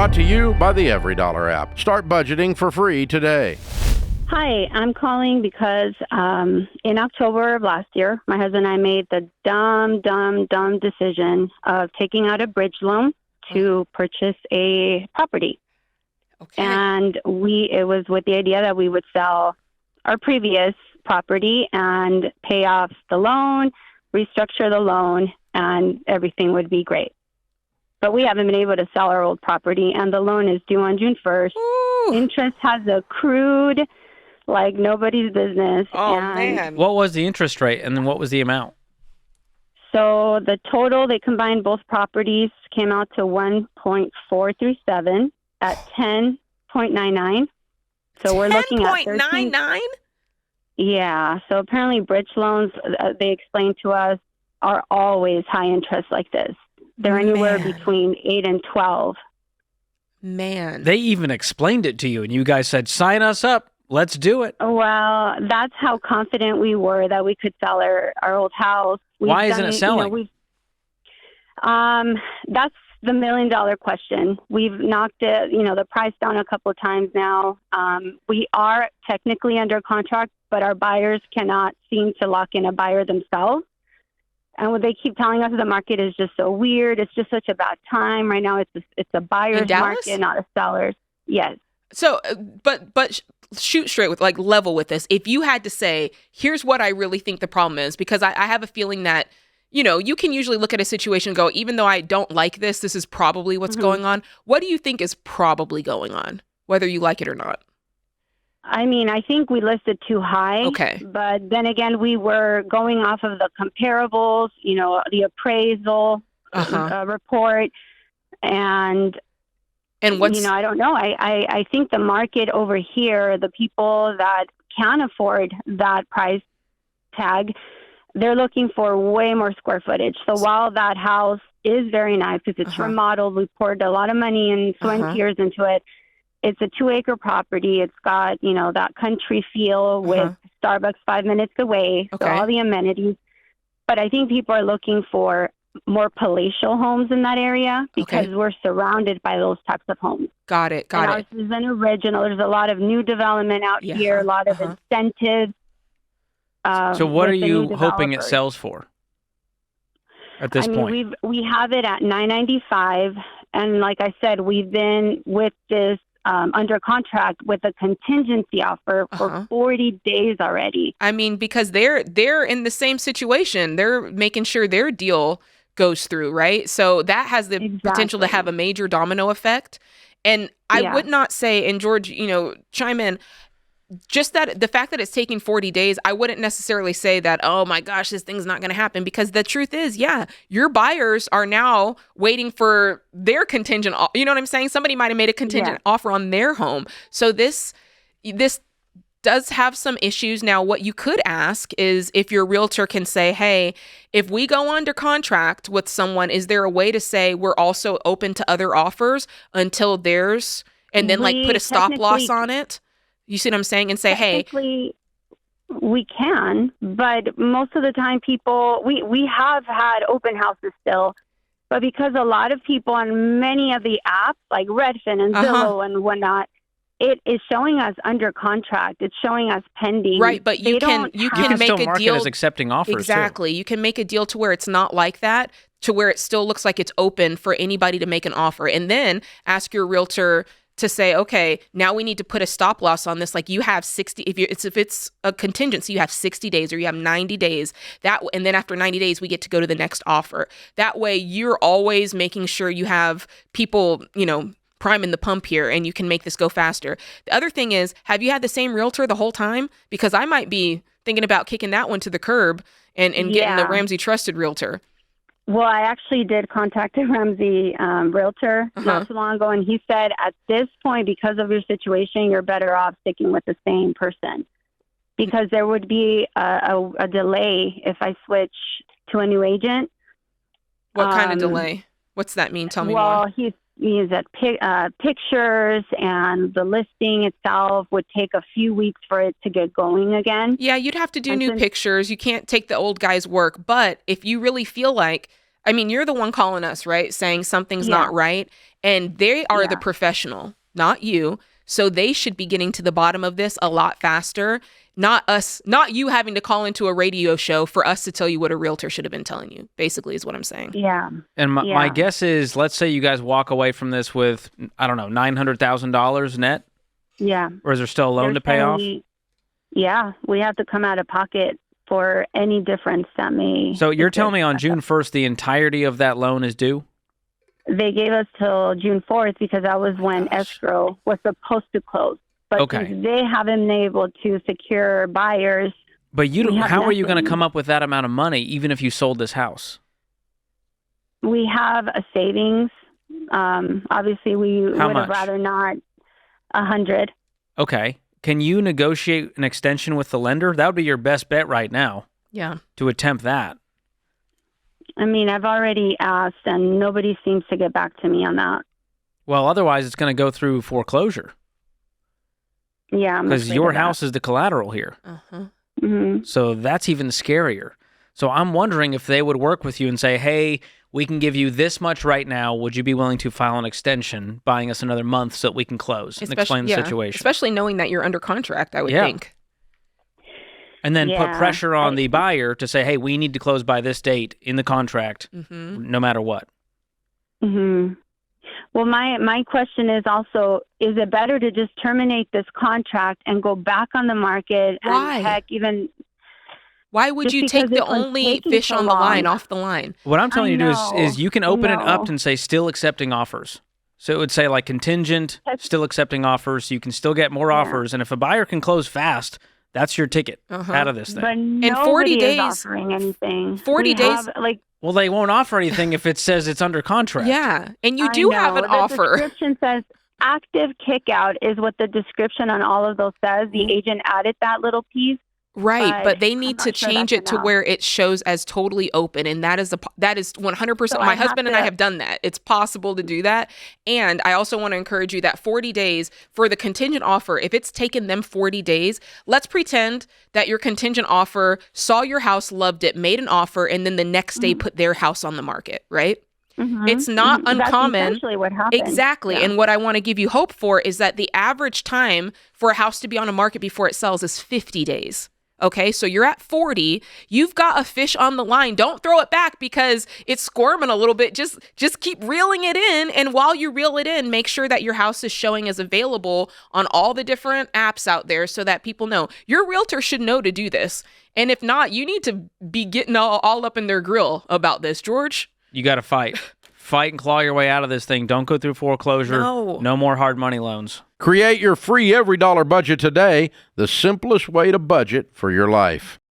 Brought to you by the Every Dollar app. Start budgeting for free today. Hi, I'm calling because in October of last year, my husband and I made the dumb decision of taking out a bridge loan to purchase a property. Okay. And it was with the idea that we would sell our previous property and pay off the loan, restructure the loan, and everything would be great. But we haven't been able to sell our old property, and the loan is due on June 1st. Ooh. Interest has accrued like nobody's business. Oh, man. What was the interest rate, and then what was the amount? So the total, they combined both properties, came out to 1.437 at 10.99. So we're looking at 10.99? Yeah. So apparently bridge loans, they explained to us, are always high interest like this. They're anywhere between 8 and 12. Man. They even explained it to you, and you guys said, sign us up. Let's do it. Well, that's how confident we were that we could sell our old house. Why isn't it selling? That's the $1 million question. We've knocked it, the price down a couple of times now. We are technically under contract, but our buyers cannot seem to lock in a buyer themselves. And what they keep telling us, the market is just so weird. It's just such a bad time right now. It's a buyer's market, not a seller's. Yes. So, but shoot straight with, level with this. If you had to say, here's what I really think the problem is, because I have a feeling that, you can usually look at a situation and go, even though I don't like this, this is probably what's going on. What do you think is probably going on, whether you like it or not? I mean, I think we listed too high. Okay. But then again, we were going off of the comparables, the appraisal report. And what's... I don't know. I think the market over here, the people that can afford that price tag, they're looking for way more square footage. So while that house is very nice because it's remodeled, we poured a lot of money and sweat and tears into it. It's a 2-acre property. It's got, that country feel with Starbucks 5 minutes away, so all the amenities. But I think people are looking for more palatial homes in that area because we're surrounded by those types of homes. Got it. Ours is an original. There's a lot of new development out here, a lot of incentives. So what are you hoping it sells for at this point? We have it at $995, and like I said, we've been with this under contract with a contingency offer for 40 days already. I mean, because they're in the same situation. They're making sure their deal goes through, right? So that has the potential to have a major domino effect. And I would not say, and George, chime in, just that the fact that it's taking 40 days, I wouldn't necessarily say that, oh my gosh, this thing's not going to happen, because the truth is, your buyers are now waiting for their contingent. You know what I'm saying? Somebody might have made a contingent offer on their home. So this does have some issues. Now, what you could ask is if your realtor can say, hey, if we go under contract with someone, is there a way to say we're also open to other offers until theirs, and then put a stop loss on it? You see what I'm saying? And say, hey. We can, but most of the time people, we have had open houses still, but because a lot of people on many of the apps like Redfin and Zillow and whatnot, it is showing us under contract. It's showing us pending. Right, but you can make still a mark deal it as accepting offers. Exactly. Too. You can make a deal to where it's not like that, to where it still looks like it's open for anybody to make an offer, and then ask your realtor to say, okay, now we need to put a stop loss on this. Like you have 60, if it's a contingency, you have 60 days or you have 90 days. And then after 90 days, we get to go to the next offer. That way you're always making sure you have people, priming the pump here, and you can make this go faster. The other thing is, have you had the same realtor the whole time? Because I might be thinking about kicking that one to the curb and getting the Ramsey Trusted realtor. Well, I actually did contact a Ramsey realtor not too long ago, and he said at this point, because of your situation, you're better off sticking with the same person, because there would be a delay if I switch to a new agent. What kind of delay? What's that mean? Tell me more. Well, he's at pictures, and the listing itself would take a few weeks for it to get going again. Yeah, you'd have to do new pictures. You can't take the old guy's work. But if you really feel like, I mean, you're the one calling us, right? Saying something's not right. And they are the professional, not you. So they should be getting to the bottom of this a lot faster. Not us, not you having to call into a radio show for us to tell you what a realtor should have been telling you, basically is what I'm saying. Yeah. And my guess is, let's say you guys walk away from this with, I don't know, $900,000 net? Yeah. Or is there still a loan to pay off? Yeah. We have to come out of pocket for any difference that may... So you're telling me on June 1st, the entirety of that loan is due? They gave us till June 4th because that was when escrow was supposed to close. But since they haven't been able to secure buyers... But how are you going to come up with that amount of money even if you sold this house? We have a savings. Obviously, we would have rather not 100. Okay. Can you negotiate an extension with the lender? That would be your best bet right now. Yeah. To attempt that. I mean, I've already asked, and nobody seems to get back to me on that. Well, otherwise, it's going to go through foreclosure. Yeah. Because your house is the collateral here. Uh-huh. Mm-hmm. So that's even scarier. So I'm wondering if they would work with you and say, hey, we can give you this much right now. Would you be willing to file an extension, buying us another month so that we can close and explain the situation? Especially knowing that you're under contract, I would think. And then put pressure on the buyer to say, hey, we need to close by this date in the contract, no matter what. Mm-hmm. Well, my question is also, is it better to just terminate this contract and go back on the market? Why? And heck, even... Why would you take the only fish on the line off the line? What I'm telling you to do is you can open it up and say still accepting offers. So it would say like contingent, still accepting offers. You can still get more offers. And if a buyer can close fast, that's your ticket out of this thing. But in 40 days, is offering anything. 40 days, well, they won't offer anything if it says it's under contract. Yeah, and you do have an offer. The description says active kickout is what the description on all of those says. The agent added that little piece. Right, but they need to change it to where it shows as totally open, and that is 100%. So my husband and I have done that. It's possible to do that, and I also want to encourage you that 40 days for the contingent offer, if it's taken them 40 days, let's pretend that your contingent offer saw your house, loved it, made an offer, and then the next day put their house on the market, right? Mm-hmm. It's not uncommon. That's essentially what happened. Exactly. Yeah. And what I want to give you hope for is that the average time for a house to be on a market before it sells is 50 days. Okay, so you're at 40. You've got a fish on the line. Don't throw it back because it's squirming a little bit. Just keep reeling it in. And while you reel it in, make sure that your house is showing as available on all the different apps out there so that people know. Your realtor should know to do this. And if not, you need to be getting all up in their grill about this, George. You got to fight. Fight and claw your way out of this thing. Don't go through foreclosure. No more hard money loans. Create your free every dollar budget today, the simplest way to budget for your life.